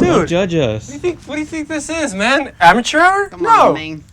Don't judge us. What do you think this is, man? Amateur hour? Come on, man.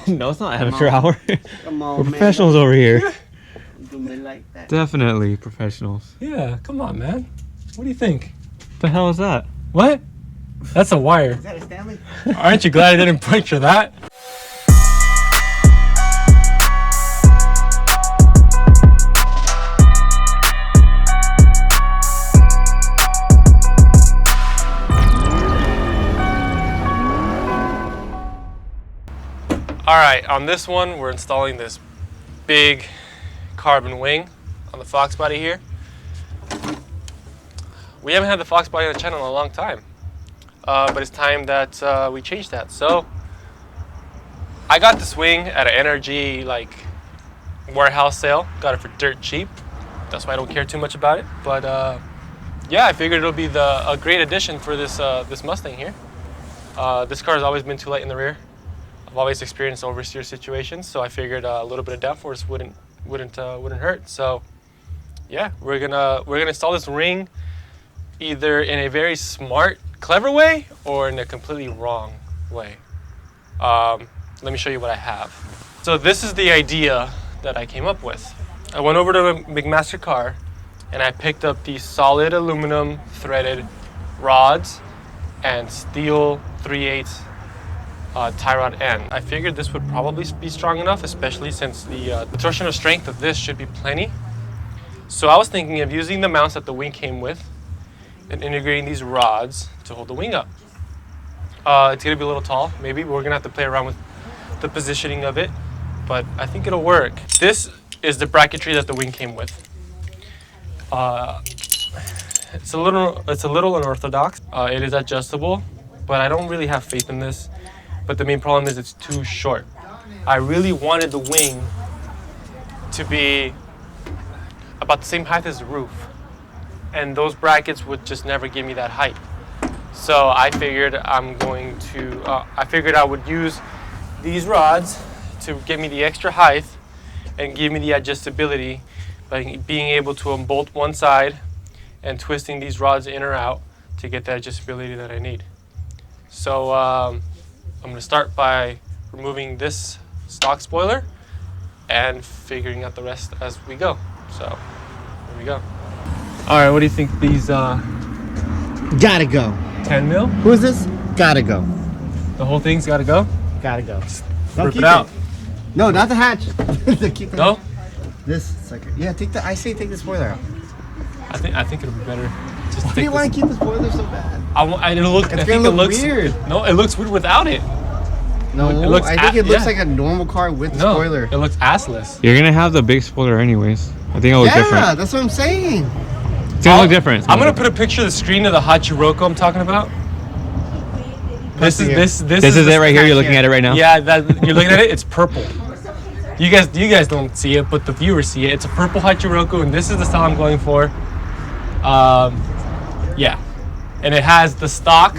No, it's not amateur hour. Come on, We're man. professionals over here. Do me like that. Definitely professionals. Yeah, come on, man. What do you think? The hell is that? What? That's a wire. Is that a Stanley? Aren't you glad I didn't puncture that? Alright, on this one, we're installing this big carbon wing on the Fox Body here. We haven't had the Fox Body on the channel in a long time, but it's time that we change that. So, I got this wing at an NRG warehouse sale. Got it for dirt cheap. That's why I don't care too much about it. But yeah, I figured it'll be a great addition for this this Mustang here. This car has always been too light in the rear. I've always experienced oversteer situations, so I figured a little bit of downforce wouldn't hurt. So yeah, we're gonna install this ring either in a very smart, clever way or in a completely wrong way. Let me show you what I have. So this is the idea that I came up with. I went over to McMaster Car and I picked up these solid aluminum threaded rods and steel 3/8 tie rod end. I figured this would probably be strong enough, especially since the torsional strength of this should be plenty. So I was thinking of using the mounts that the wing came with and integrating these rods to hold the wing up. It's gonna be a little tall, maybe. We're gonna have to play around with the positioning of it, but I think it'll work. This is the bracketry that the wing came with. It's a little unorthodox. It is adjustable, but I don't really have faith in this. But the main problem is it's too short. I really wanted the wing to be about the same height as the roof, and those brackets would just never give me that height. So I figured I would use these rods to give me the extra height and give me the adjustability by being able to unbolt one side and twisting these rods in or out to get the adjustability that I need. So I'm going to start by removing this stock spoiler and figuring out the rest as we go. So here we go. All right, what do you think these Gotta go. 10 mil? Who is this? Gotta go. The whole thing's got to go? Gotta go. Rip it out. No, not the hatch. Keep it. No? This sucker. Yeah, take the spoiler out. I think it'll be better. Just Why do you want to keep the spoiler so bad? I think it looks weird. No, it looks weird without it. No, I think it looks like a normal car with the spoiler. It looks assless. You're gonna have the big spoiler anyways. I think it'll look different. Yeah, that's what I'm saying. It's gonna look different. I'm gonna put a picture of the screen of the Hachiroko I'm talking about. This is it right here. You're looking at it right now. Yeah, you're looking at it. It's purple. You guys don't see it, but the viewers see it. It's a purple Hachiroko, and this is the style I'm going for. Yeah, and it has the stock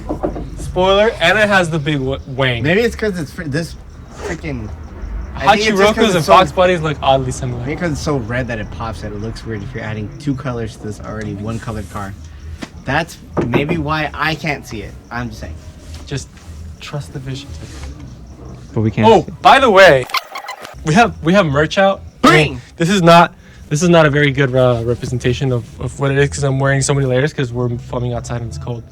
spoiler and it has the big wing. Maybe it's because it's this freaking Hachirokus and Fox Bodies look oddly similar. Maybe because it's so red that it pops that it looks weird if you're adding two colors to this already one colored car. That's maybe why I can't see it. I'm just saying. Just trust the vision. But we can't. Oh, by the way, we have merch out. Bring! This is not a very good representation of what it is because I'm wearing so many layers because we're filming outside and it's cold.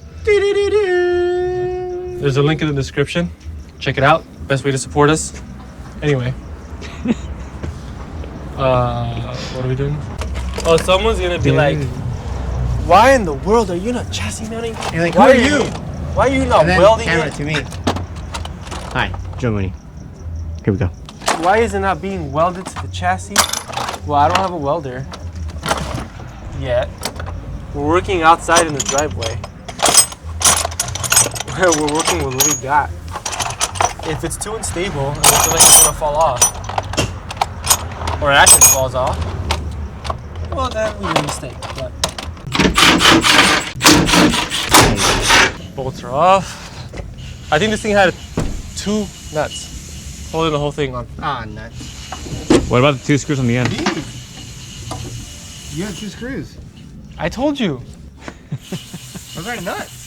There's a link in the description. Check it out. Best way to support us. Anyway. What are we doing? Oh, someone's gonna be like, why in the world are you not chassis mounting? You're like, who are you? Why are you not welding camera it? to me. Hi, Joe Mooney. Here we go. Why is it not being welded to the chassis? Well, I don't have a welder yet. We're working outside in the driveway. We're working with what we got. If it's too unstable and we feel like it's gonna fall off, or it actually falls off, well then we made a mistake. But bolts are off. I think this thing had 2 nuts holding the whole thing on. Ah, nuts. What about the 2 screws on the end? You have 2 screws. I told you. Those are nuts.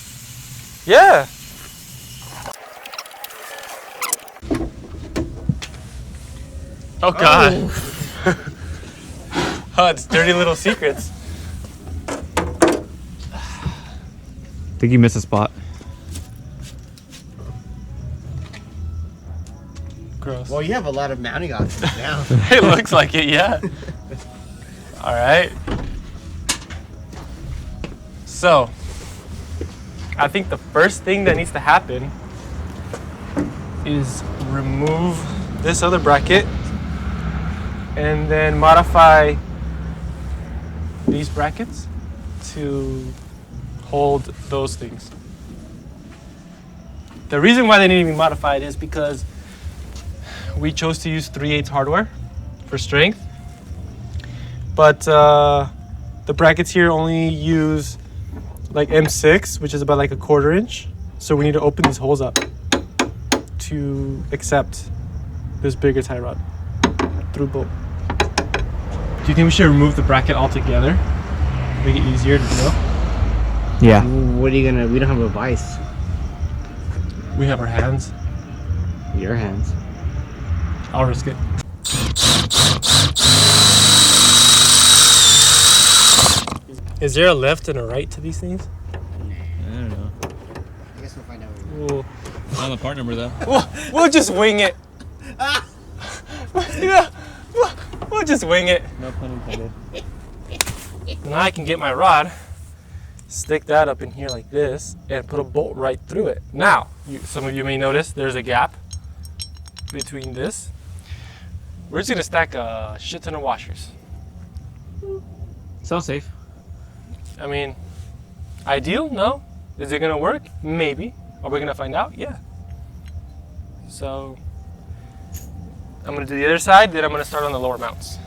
Yeah. Oh God. Oh, it's dirty little secrets. I think you missed a spot. Gross. Well, you have a lot of mounting options now. It looks like it, yeah. All right. So, I think the first thing that needs to happen is remove this other bracket and then modify these brackets to hold those things. The reason why they need to be modified is because we chose to use 3/8 hardware for strength, but the brackets here only use like M6, which is about like a 1/4 inch. So we need to open these holes up to accept this bigger tie rod through bolt. Do you think we should remove the bracket altogether? Make it easier to drill? Yeah. What are you gonna? We don't have a vise. We have our hands. Your hands. I'll risk it. Is there a left and a right to these things? I don't know. I guess we'll find out. We'll, On the part number though. we'll just wing it. Yeah, we'll just wing it. No pun intended. Now I can get my rod, stick that up in here like this, and put a bolt right through it. Now, some of you may notice there's a gap between this. We're just gonna stack a shit ton of washers. Sounds safe. I mean, ideal? No. Is it gonna work? Maybe. Are we gonna find out? Yeah. So, I'm gonna do the other side, then I'm gonna start on the lower mounts.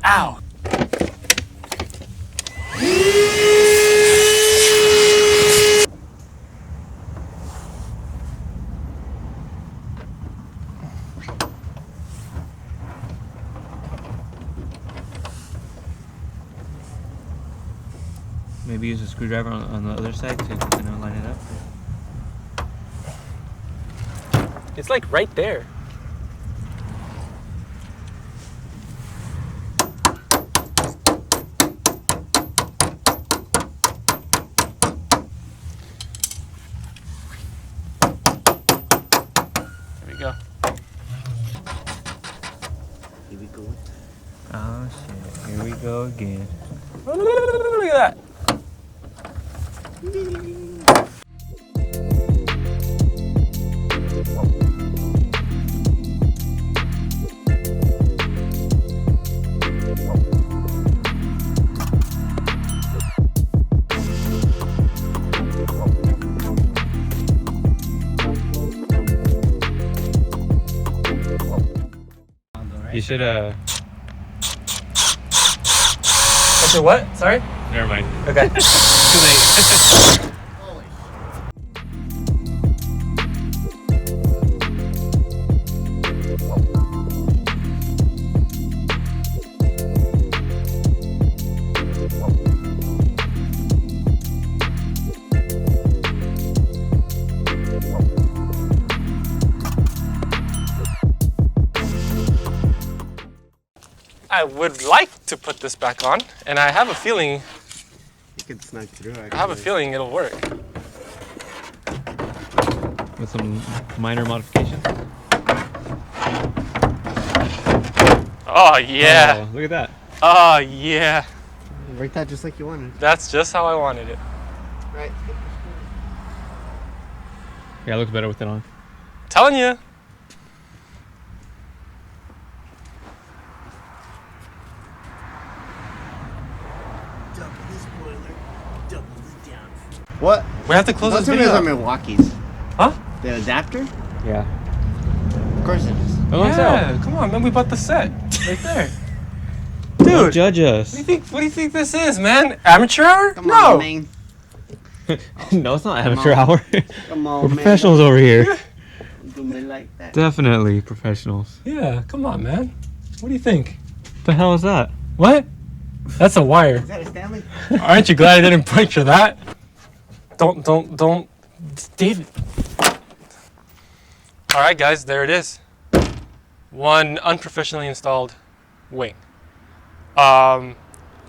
Ow! Maybe use a screwdriver on the other side to kind of line it up. It's like right there. There we go. Here we go. Oh shit! Here we go again. Look at that. You should After what? Sorry? Never mind. Okay. Too late. I would like to put this back on, and I have a feeling. You can snug through. I have a feeling it'll work. With some minor modification. Oh yeah. Oh, look at that. Oh yeah. It worked out just like you wanted. That's just how I wanted it. Right. Yeah, it looks better with it on. Telling you. What? We have to close this Those video. are Up. Milwaukee's. Huh? The adapter? Yeah. Of course it is. Yeah. Come on, man. We bought the set right there. Don't Dude. judge us. What do you think this is, man? Amateur hour? Come no. on, man. No, it's not amateur hour. Come on, We're man. professionals over here. Don't do me like that. Definitely professionals. Yeah, come on, man. What do you think? The hell is that? What? That's a wire. Is that a Stanley? Aren't you glad I didn't puncture that? Don't, David. All right, guys, there it is. One unprofessionally installed wing.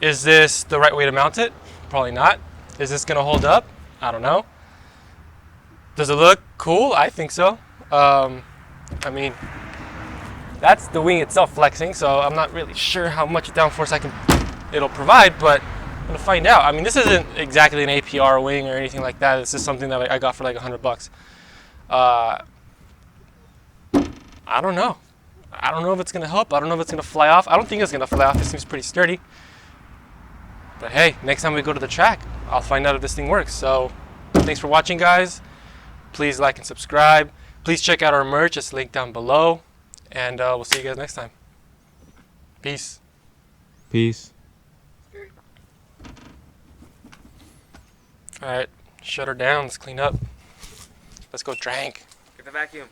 Is this the right way to mount it? Probably not. Is this gonna hold up? I don't know. Does it look cool? I think so. I mean, that's the wing itself flexing, so I'm not really sure how much downforce it'll provide, but I'm gonna find out. I mean, this isn't exactly an APR wing or anything like that. This is something that I got for like $100. I don't know. I don't know if it's gonna help. I don't know if it's gonna fly off. I don't think it's gonna fly off. It seems pretty sturdy. But hey, next time we go to the track, I'll find out if this thing works. So thanks for watching, guys. Please like and subscribe. Please check out our merch. It's linked down below. And we'll see you guys next time. Peace. Peace. All right, shut her down. Let's clean up. Let's go drink. Get the vacuum.